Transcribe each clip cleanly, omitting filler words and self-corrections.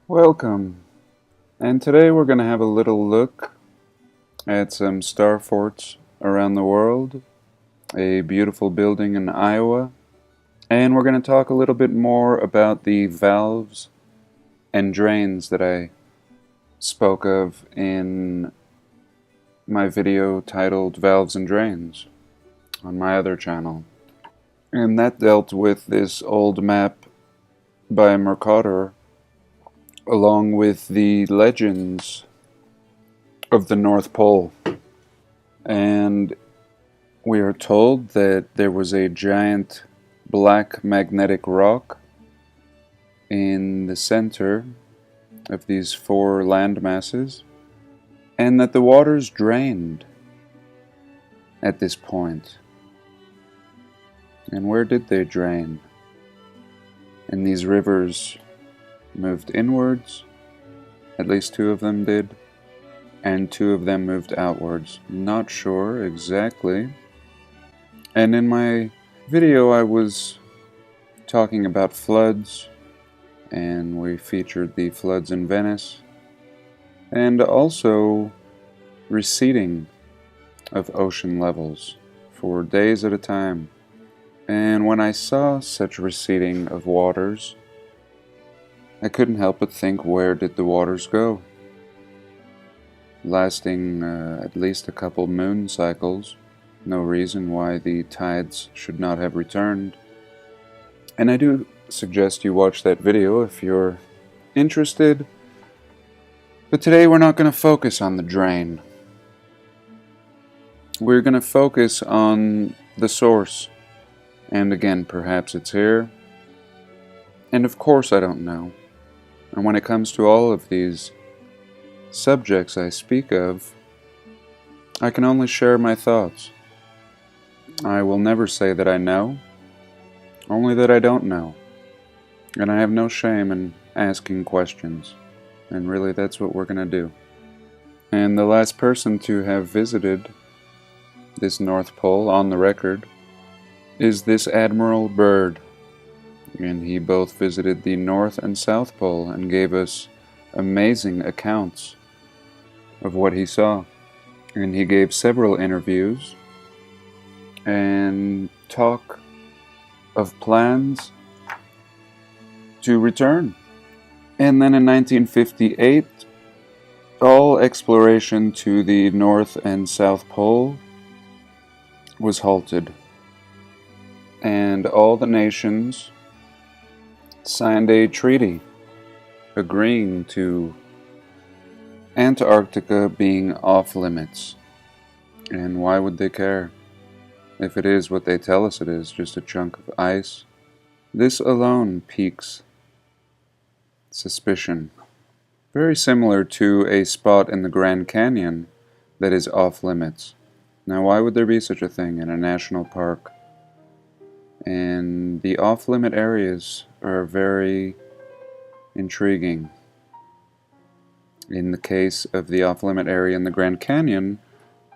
Welcome, and today we're going to have a little look at some star forts around the world, a beautiful building in Iowa, and we're going to talk a little bit more about the valves and drains that I spoke of in my video titled Valves and Drains on my other channel. And that dealt with this old map by Mercator along with the legends of the North Pole. And we are told that there was a giant black magnetic rock in the center of these four land masses, and that the waters drained at this point. And where did they drain? And these rivers moved inwards, at least two of them did, and two of them moved outwards. Not sure exactly. And in my video I was talking about floods, and we featured the floods in Venice, and also receding of ocean levels for days at a time. And when I saw such receding of waters, I couldn't help but think, where did the waters go? Lasting at least a couple moon cycles, no reason why the tides should not have returned. And I do suggest you watch that video if you're interested. But today we're not going to focus on the drain. We're going to focus on the source. And again, perhaps it's here. And of course I don't know. And when it comes to all of these subjects I speak of, I can only share my thoughts. I will never say that I know, only that I don't know. And I have no shame in asking questions. And really that's what we're going to do. And the last person to have visited this North Pole on the record is this Admiral Byrd. And he both visited the North and South Pole and gave us amazing accounts of what he saw. And he gave several interviews and talk of plans to return. And then in 1958, all exploration to the North and South Pole was halted. And all the nations signed a treaty agreeing to Antarctica being off limits. And why would they care? If it is what they tell us it is, just a chunk of ice, this alone piques suspicion. Very similar to a spot in the Grand Canyon that is off limits. Now, why would there be such a thing in a national park? And the off-limit areas are very intriguing. In the case of the off-limit area in the Grand Canyon,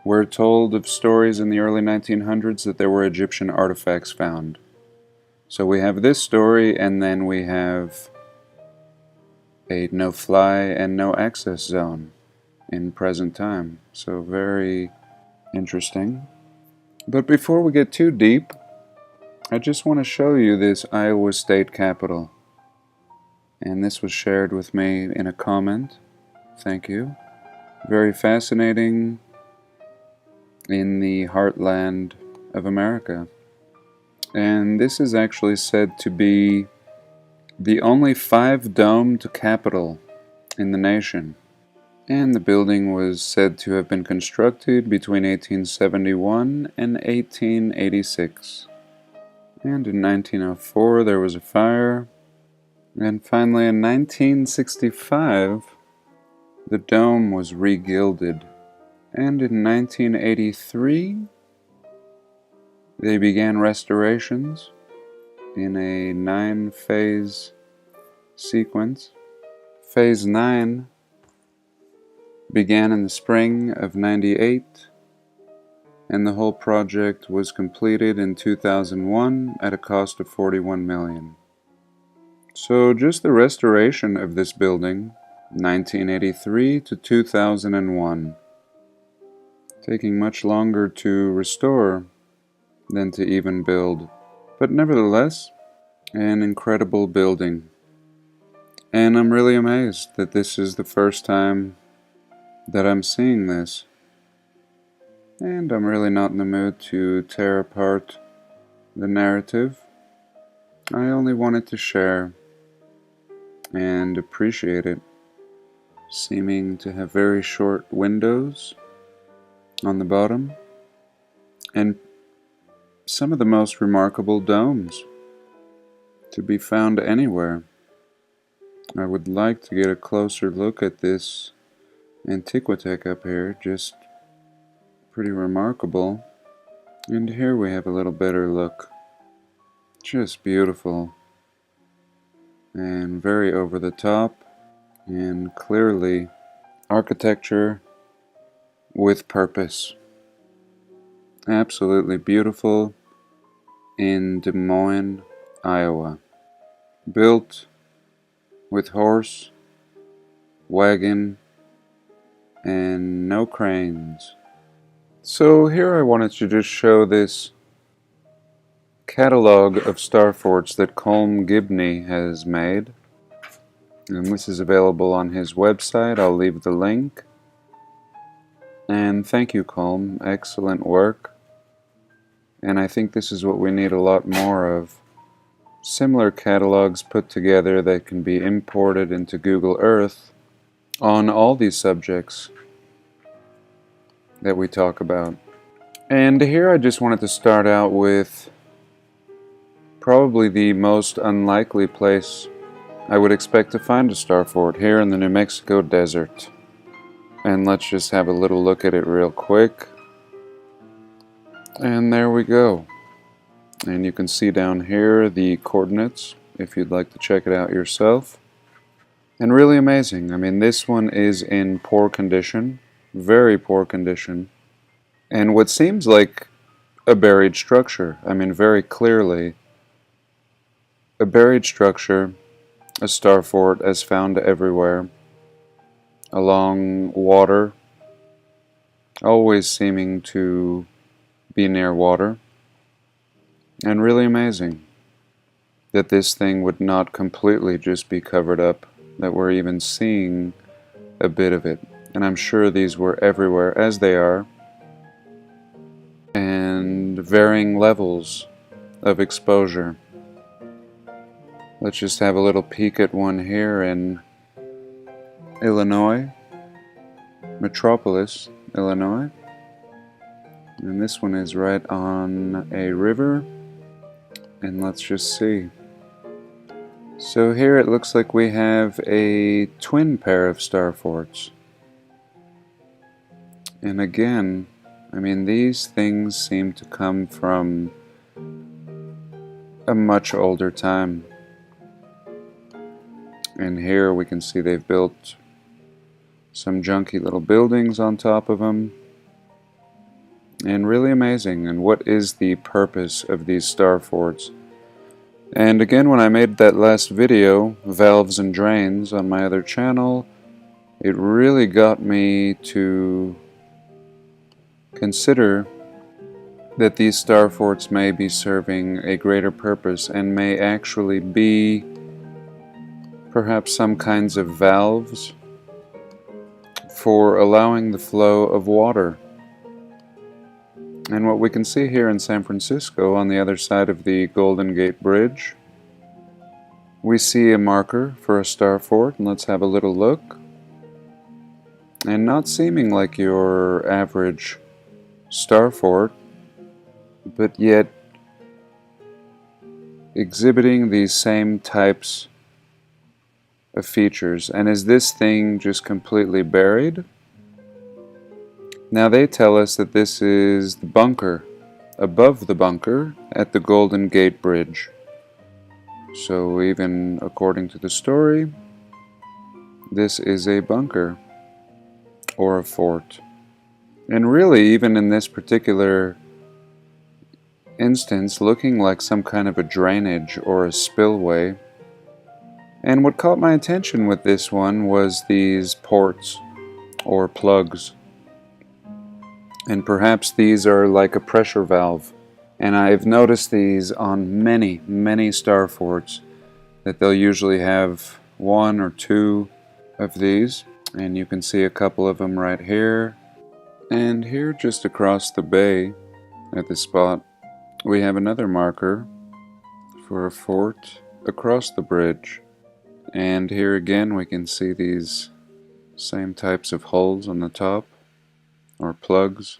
we're told of stories in the early 1900s that there were Egyptian artifacts found. So we have this story, and then we have a no-fly and no-access zone in present time. So very interesting. But before we get too deep, I just want to show you this Iowa State Capitol. And this was shared with me in a comment. Thank you. Very fascinating in the heartland of America. And this is actually said to be the only 5-domed capitol in the nation. And the building was said to have been constructed between 1871 and 1886. And in 1904 there was a fire, and finally in 1965 the dome was re-gilded, and in 1983 they began restorations in a 9-phase sequence. Phase 9 began in the spring of '98, and the whole project was completed in 2001 at a cost of $41 million. So just the restoration of this building, 1983 to 2001, taking much longer to restore than to even build, but nevertheless, an incredible building. And I'm really amazed that this is the first time that I'm seeing this. And I'm really not in the mood to tear apart the narrative. I only wanted to share and appreciate it, seeming to have very short windows on the bottom, and some of the most remarkable domes to be found anywhere. I would like to get a closer look at this Antiquitech up here, just pretty remarkable. And here we have a little better look. Just beautiful. And very over the top. And clearly architecture with purpose. Absolutely beautiful in Des Moines, Iowa. Built with horse, wagon, and no cranes. So here I wanted to just show this catalog of star forts that Colm Gibney has made. And this is available on his website. I'll leave the link. And thank you, Colm. Excellent work. And I think this is what we need a lot more of. Similar catalogs put together that can be imported into Google Earth on all these subjects that we talk about. And here I just wanted to start out with probably the most unlikely place I would expect to find a star fort, here in the New Mexico desert. And let's just have a little look at it real quick. And there we go. And you can see down here the coordinates if you'd like to check it out yourself. And really amazing. I mean, this one is in poor condition, very poor condition. And what seems like a buried structure. I mean, very clearly a buried structure, a star fort as found everywhere, along water, always seeming to be near water. And really amazing that this thing would not completely just be covered up, that we're even seeing a bit of it. And I'm sure these were everywhere, as they are, and varying levels of exposure. Let's just have a little peek at one here in Illinois, Metropolis, Illinois. And this one is right on a river. And let's just see. So here it looks like we have a twin pair of star forts. And again, I mean, these things seem to come from a much older time. And here we can see they've built some junky little buildings on top of them. And really amazing. And what is the purpose of these star forts? And again, when I made that last video, Valves and Drains, on my other channel, it really got me to consider that these star forts may be serving a greater purpose and may actually be perhaps some kinds of valves for allowing the flow of water. And what we can see here in San Francisco, on the other side of the Golden Gate Bridge, we see a marker for a star fort, and let's have a little look. And not seeming like your average star fort, but yet exhibiting these same types of features. And is this thing just completely buried? Now they tell us that this is the bunker, above the bunker at the Golden Gate Bridge. So even according to the story, this is a bunker or a fort. And really, even in this particular instance, looking like some kind of a drainage or a spillway. And what caught my attention with this one was these ports, or plugs. And perhaps these are like a pressure valve. And I've noticed these on many, many star forts, that they'll usually have one or two of these. And you can see a couple of them right here. And here just across the bay at the spot, we have another marker for a fort across the bridge. And here again we can see these same types of holes on the top, or plugs.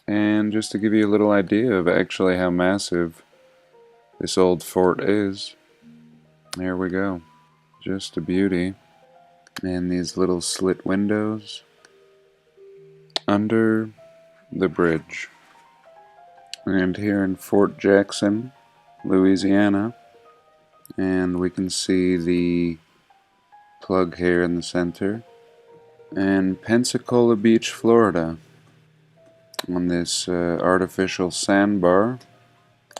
And just to give you a little idea of actually how massive this old fort is, there we go. Just a beauty. And these little slit windows under the bridge. And here in Fort Jackson, Louisiana, and we can see the plug here in the center. And Pensacola Beach, Florida, on this artificial sandbar.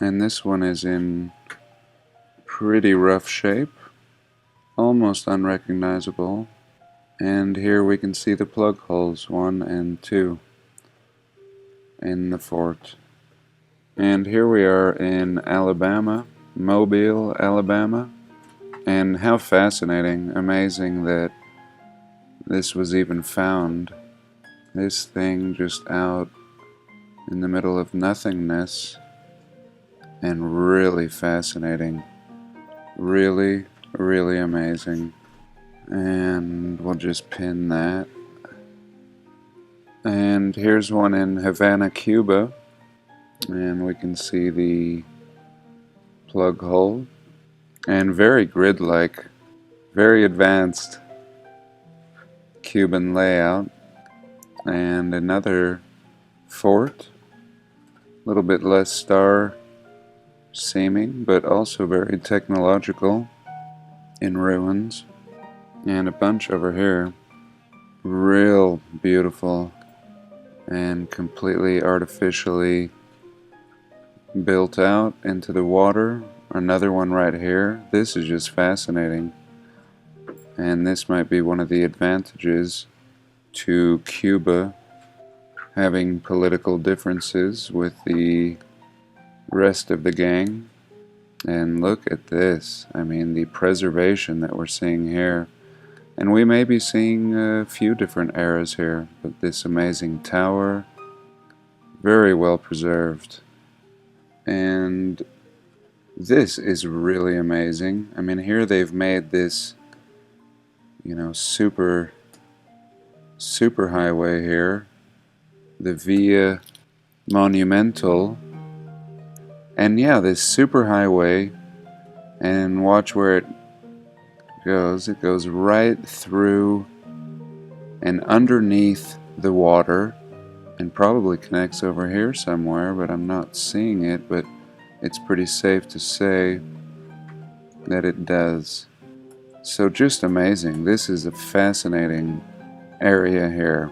And this one is in pretty rough shape, almost unrecognizable. And here we can see the plug holes 1 and 2 in the fort. And here we are in Alabama, Mobile, Alabama. And how fascinating, amazing that this was even found. This thing just out in the middle of nothingness, and really fascinating. Really, really amazing. And we'll just pin that. And here's one in Havana, Cuba. And we can see the plug hole. And very grid-like, very advanced Cuban layout. And another fort, a little bit less star seeming, but also very technological, in ruins. And a bunch over here, real beautiful and completely artificially built out into the water. Another one right here. This is just fascinating, and this might be one of the advantages to Cuba having political differences with the rest of the gang. And look at this, I mean, the preservation that we're seeing here. And we may be seeing a few different eras here, but this amazing tower, very well preserved. And this is really amazing. I mean, here they've made this, you know, super highway here, the Via Monumental. And yeah, this super highway, and watch where it goes. It goes right through and underneath the water, and probably connects over here somewhere, but I'm not seeing it, but it's pretty safe to say that it does. So just amazing. This is a fascinating area here,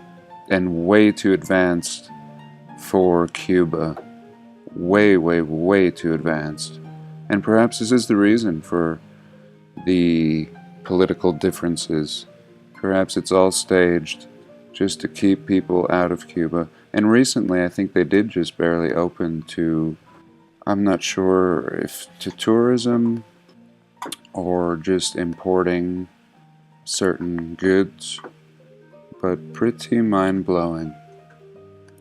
and way too advanced for Cuba. Way, way, way too advanced. And perhaps this is the reason for the political differences. Perhaps it's all staged just to keep people out of Cuba. And recently I think they did just barely open to, I'm not sure if to tourism or just importing certain goods, but pretty mind-blowing.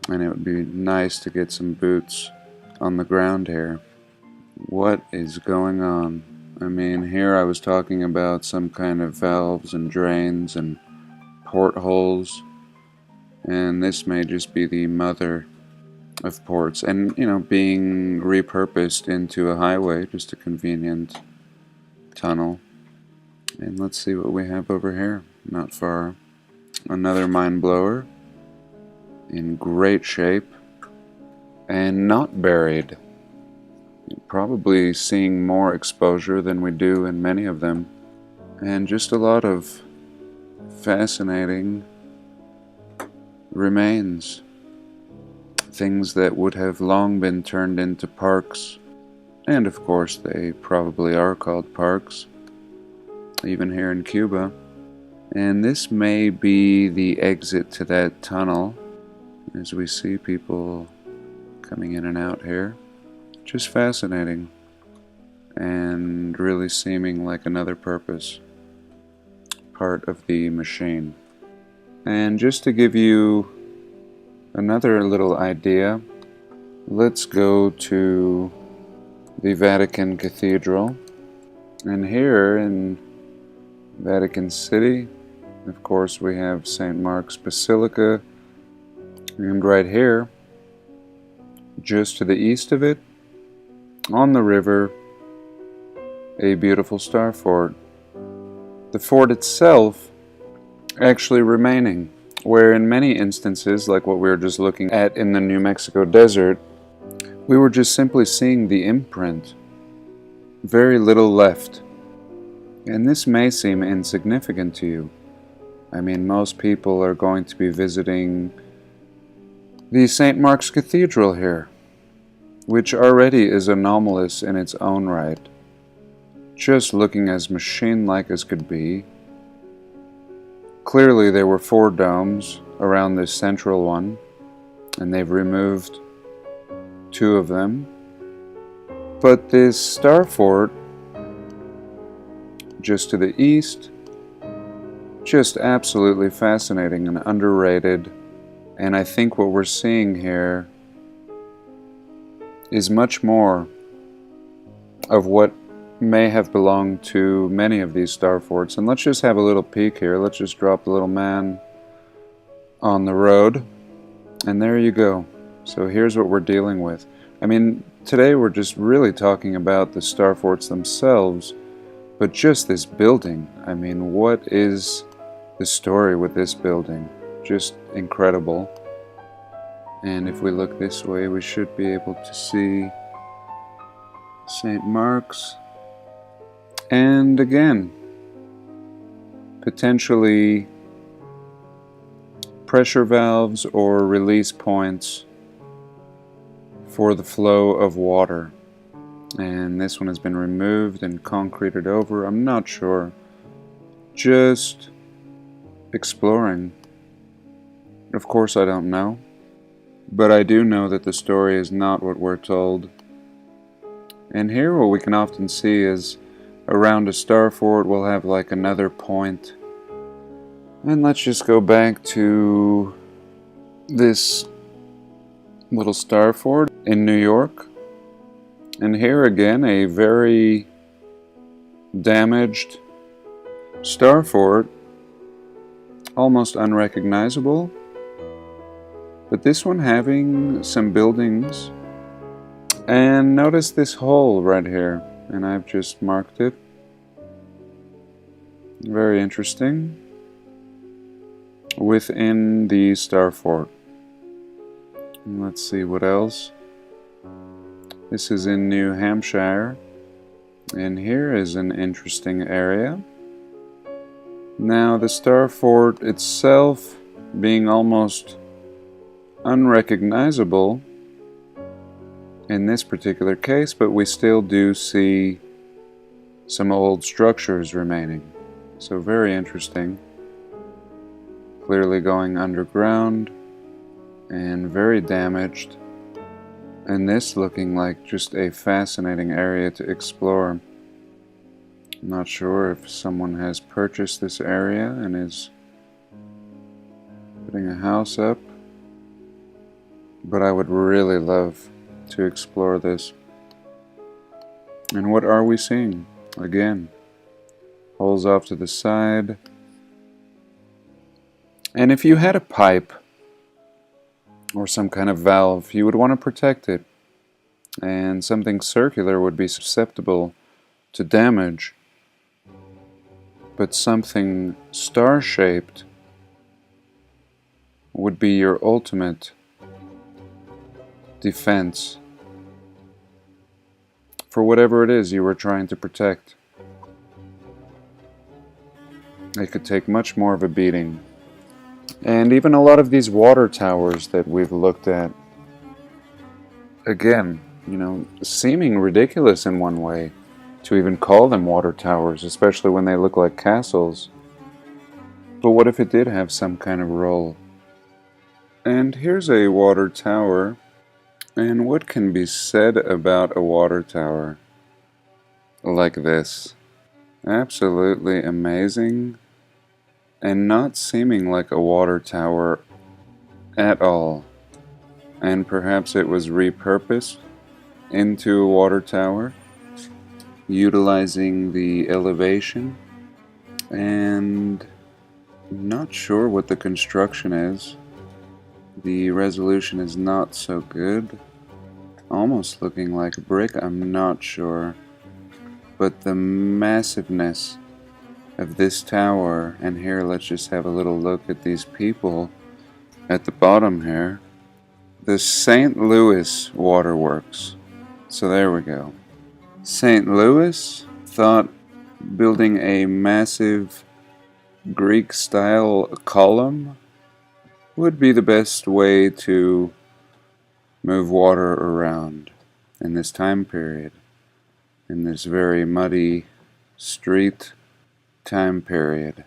And it would be nice to get some boots on the ground here. What is going on? I mean, here I was talking about some kind of valves and drains and portholes, and this may just be the mother of ports, and, you know, being repurposed into a highway, just a convenient tunnel. And let's see what we have over here, not far. Another mine blower in great shape and not buried. Probably seeing more exposure than we do in many of them, and just a lot of fascinating remains, things that would have long been turned into parks, and of course they probably are called parks. even here in Cuba. And this may be the exit to that tunnel, as we see people coming in and out here. Just fascinating, and really seeming like another purpose, part of the machine. And just to give you another little idea, let's go to the Vatican Cathedral. And here in Vatican City, of course, we have St. Mark's Basilica, and right here, just to the east of it, on the river, a beautiful star fort. The fort itself actually remaining, where in many instances, like what we were just looking at in the New Mexico desert, we were just simply seeing the imprint. Very little left. And this may seem insignificant to you. I mean, most people are going to be visiting the St. Mark's Cathedral here, which already is anomalous in its own right. Just looking as machine-like as could be. Clearly there were 4 domes around this central one, and they've removed 2 of them. But this star fort, just to the east, just absolutely fascinating and underrated. And I think what we're seeing here is much more of what may have belonged to many of these star forts. And let's just have a little peek here. Let's just drop the little man on the road. And there you go. So here's what we're dealing with. I mean, today we're just really talking about the star forts themselves, but just this building. I mean, what is the story with this building? Just incredible. And if we look this way, we should be able to see St. Mark's. And again, potentially pressure valves or release points for the flow of water. And this one has been removed and concreted over. I'm not sure. Just exploring. Of course I don't know. But I do know that the story is not what we're told. And here what we can often see is around a star fort we'll have like another point. And let's just go back to this little star fort in New York. And here again a very damaged star fort, almost unrecognizable. But this one having some buildings. And notice this hole right here, and I've just marked it. Very interesting. Within the star fort. And let's see what else. This is in New Hampshire, and here is an interesting area. Now the star fort itself being almost unrecognizable in this particular case, but we still do see some old structures remaining. So very interesting. Clearly going underground and very damaged. And this looking like just a fascinating area to explore. I'm not sure if someone has purchased this area and is putting a house up, but I would really love to explore this. And what are we seeing? Again, holes off to the side. And if you had a pipe or some kind of valve, you would want to protect it. And something circular would be susceptible to damage. But something star-shaped would be your ultimate defense for whatever it is you were trying to protect. It could take much more of a beating. And even a lot of these water towers that we've looked at, again, seeming ridiculous in one way, to even call them water towers, especially when they look like castles. But what if it did have some kind of role? And here's a water tower. And what can be said about a water tower like this? Absolutely amazing, and not seeming like a water tower at all. And perhaps it was repurposed into a water tower, utilizing the elevation, and not sure what the construction is. The resolution is not so good. Almost looking like brick, I'm not sure. But the massiveness of this tower, and here let's just have a little look at these people at the bottom here. The St. Louis Waterworks. So there we go. St. Louis thought building a massive Greek-style column would be the best way to move water around in this time period, in this very muddy street time period.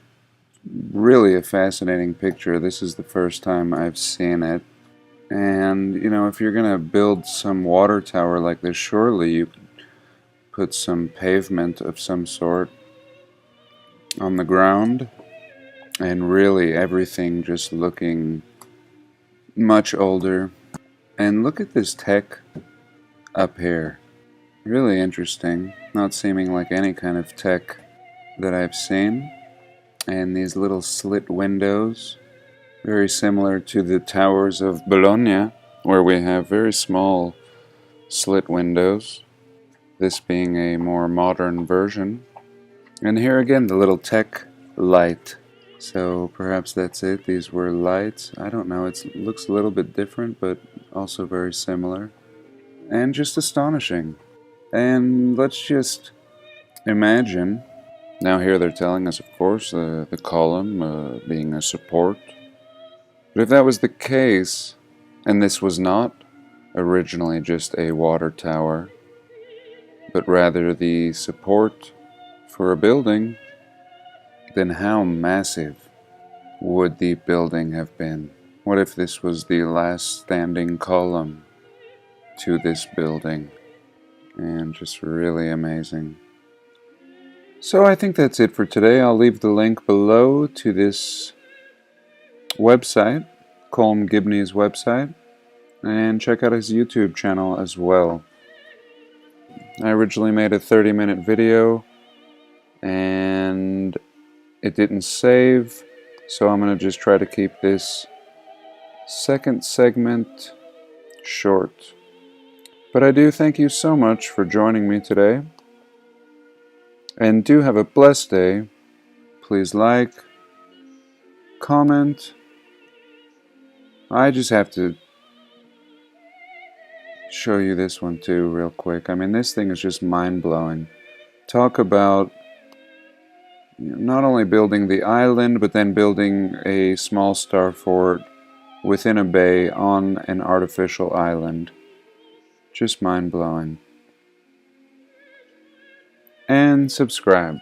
Really a fascinating picture. This is the first time I've seen it. And, you know, if you're going to build some water tower like this, surely you could put some pavement of some sort on the ground, and really everything just looking much older. And look at this tech up here. Really interesting. Not seeming like any kind of tech that I've seen. And these little slit windows, very similar to the towers of Bologna, where we have very small slit windows, this being a more modern version. And here again, the little tech light. So perhaps that's it. These were lights. I don't know. It looks a little bit different, but also very similar. And just astonishing. And let's just imagine. Now here they're telling us, of course, the column being a support. But if that was the case, and this was not originally just a water tower, but rather the support for a building, then how massive would the building have been? What if this was the last standing column to this building? And just really amazing. So I think that's it for today. I'll leave the link below to this website, Colm Gibney's website, and check out his YouTube channel as well. I originally made a 30-minute video and it didn't save, so I'm going to just try to keep this second segment short. But I do thank you so much for joining me today, and do have a blessed day. Please like, comment. I just have to show you this one too real quick. I mean, this thing is just mind-blowing. Talk about not only building the island, but then building a small star fort within a bay on an artificial island. Just mind-blowing. And subscribe.